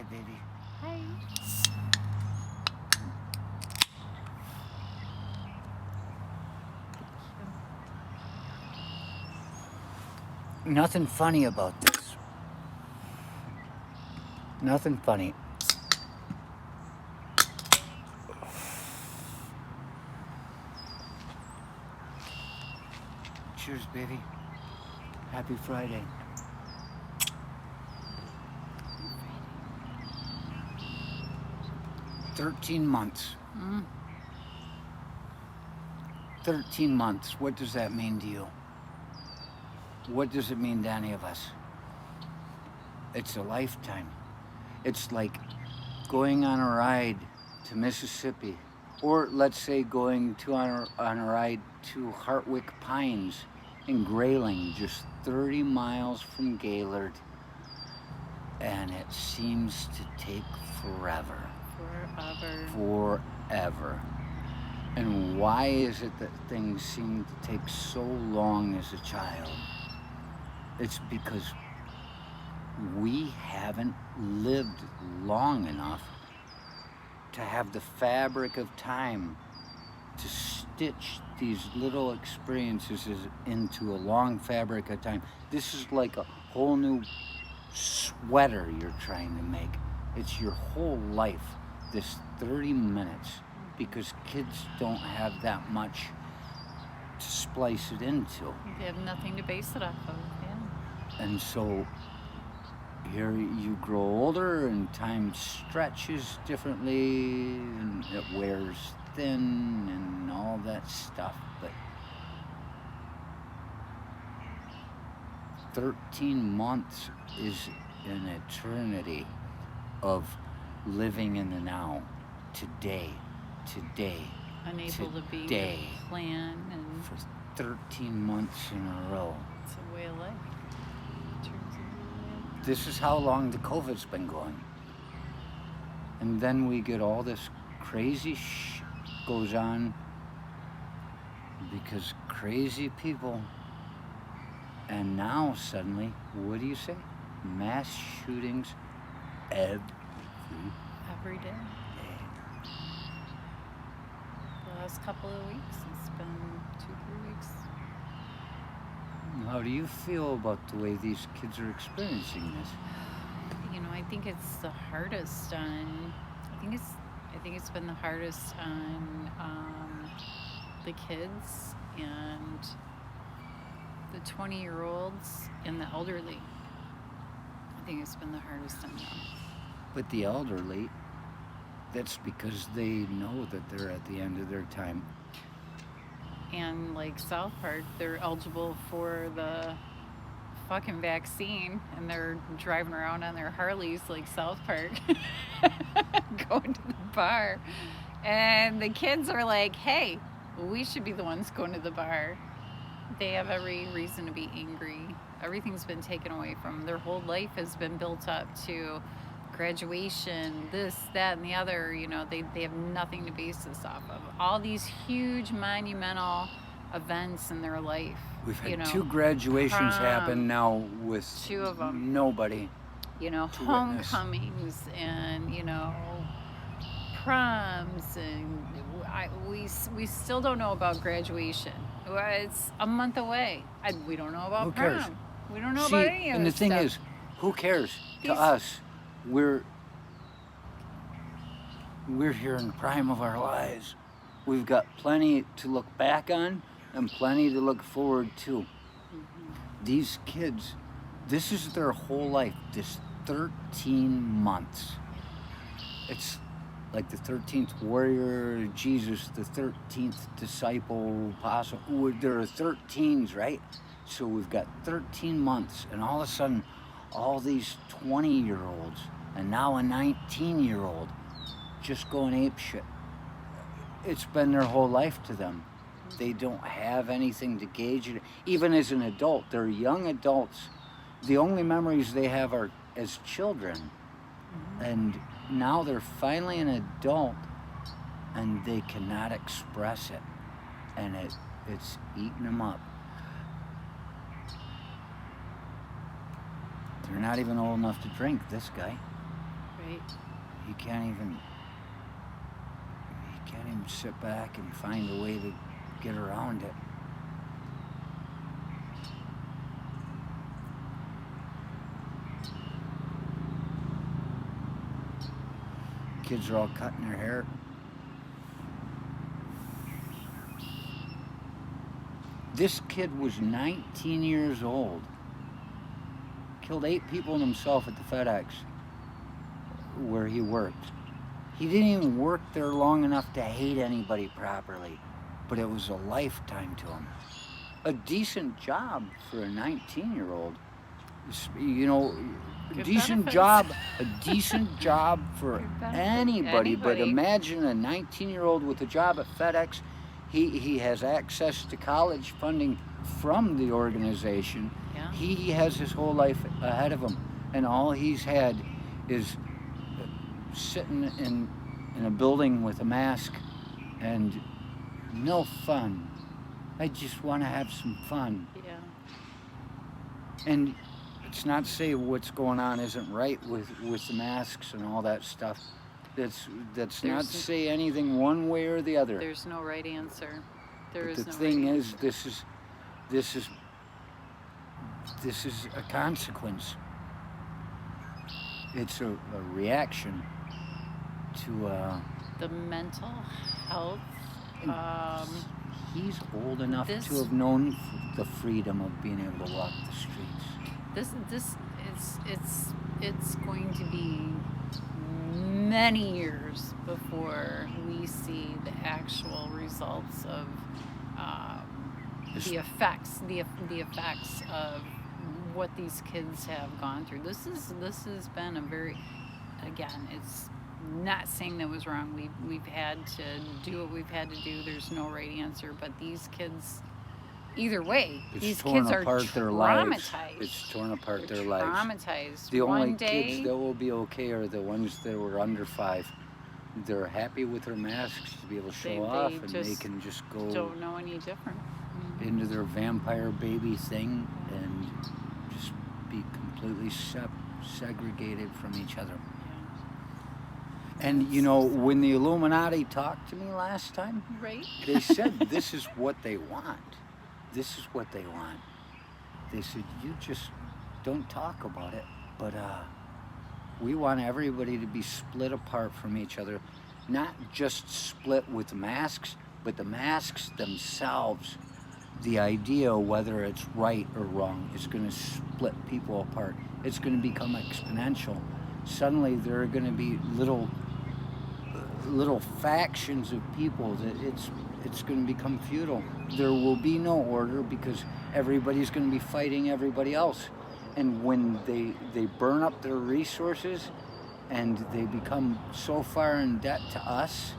Hi, baby. Hi. Nothing funny about this. Nothing funny. Cheers, baby. Happy Friday. 13 months. 13 months. What does that mean to you? What does it mean to any of us? It's a lifetime. It's like going on a ride to Mississippi, or let's say going on a ride to Hartwick Pines in Grayling, just 30 miles from Gaylord, and it seems to take forever. Forever. And why is it that things seem to take so long as a child? It's because we haven't lived long enough to have the fabric of time to stitch these little experiences into a long fabric of time. This is like a whole new sweater you're trying to make. It's your whole life, this 30 minutes, because kids don't have that much to splice it into. They have nothing to base it off of, yeah. And so here you grow older and time stretches differently and it wears thin and all that stuff. But 13 months is an eternity of living in the now, today. Unable to be a plan and for 13 months in a row. It's a way of life. This is how long the COVID's been going. And then we get all this crazy goes on because crazy people. And now suddenly, what do you say? Mass shootings every day. The last couple of weeks, it's been 2-3 weeks. How do you feel about the way these kids are experiencing this? You know, I think it's the hardest on. I think it's been the hardest on the kids and the 20-year-olds and the elderly. I think it's been the hardest on them. But the elderly, that's because they know that they're at the end of their time. And like South Park, they're eligible for the fucking vaccine and they're driving around on their Harleys like South Park going to the bar. And the kids are like, hey, we should be the ones going to the bar. They have every reason to be angry. Everything's been taken away from them. Their whole life has been built up to graduation, this, that, and the other. You know, they have nothing to base this off of. All these huge monumental events in their life. We've had 2 graduations happen now with 2 of them. Nobody. You know, homecomings and, you know, proms, and we still don't know about graduation. It's a month away. We don't know about prom. We don't know about any of and the thing stuff. is, who cares? To us, we're here in the prime of our lives. We've got plenty to look back on and plenty to look forward to. These kids, this is their whole life, this 13 months. It's like the 13th warrior, Jesus, the 13th disciple, apostle. There are 13s, right? So we've got 13 months, and all of a sudden, all these 20-year-olds, and now a 19-year-old, just going apeshit. It's been their whole life to them. They don't have anything to gauge it. Even as an adult, they're young adults. The only memories they have are as children. And now they're finally an adult, and they cannot express it. And it's eating them up. They're not even old enough to drink, this guy. Right. Right. He can't even sit back and find a way to get around it. Kids are all cutting their hair. This kid was 19 years old. Killed 8 people himself at the FedEx where he worked. He didn't even work there long enough to hate anybody properly, but it was a lifetime to him. A decent job for a 19-year-old. You know, Good decent benefits. job, a decent job for Good benefits. anybody. But Anybody. imagine a 19-year-old with a job at FedEx. He has access to college funding from the organization. Yeah. He has his whole life ahead of him, and all he's had is sitting in a building with a mask and no fun. I just want to have some fun. Yeah. And it's not to say what's going on isn't right with the masks and all that stuff. That's not to say anything one way or the other. There's no right answer. There But is the no thing right is, this is a consequence. It's a reaction to the mental health. He's old enough This- to have known the freedom of being able to walk the streets. This is it's going to be many years before we see the actual results of This- the effects of what these kids have gone through. This has been a very, again, it's not saying that was wrong. We've had to do what we've had to do. There's no right answer, but these kids, either way, It's these torn kids are apart their lives. traumatized. It's torn apart They're their lives. traumatized. The only One day, kids that will be okay are the ones that were under 5. They're happy with their masks to be able to show They off, and they just can just go don't know any different. into their vampire baby thing and just be completely segregated from each other. And you know, when the Illuminati talked to me last time, Right? they said this is what they want. This is what they want. They said, you just don't talk about it, but we want everybody to be split apart from each other. Not just split with masks, but the masks themselves. The idea, whether it's right or wrong, is going to split people apart. It's going to become exponential. Suddenly there are going to be little factions of people that it's going to become futile. There will be no order because everybody's going to be fighting everybody else. And when they burn up their resources and they become so far in debt to us,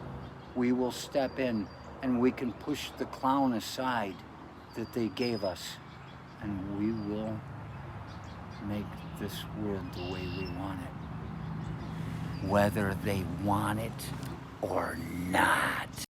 we will step in and we can push the clown aside that they gave us, and we will make this world the way we want it, whether they want it or not.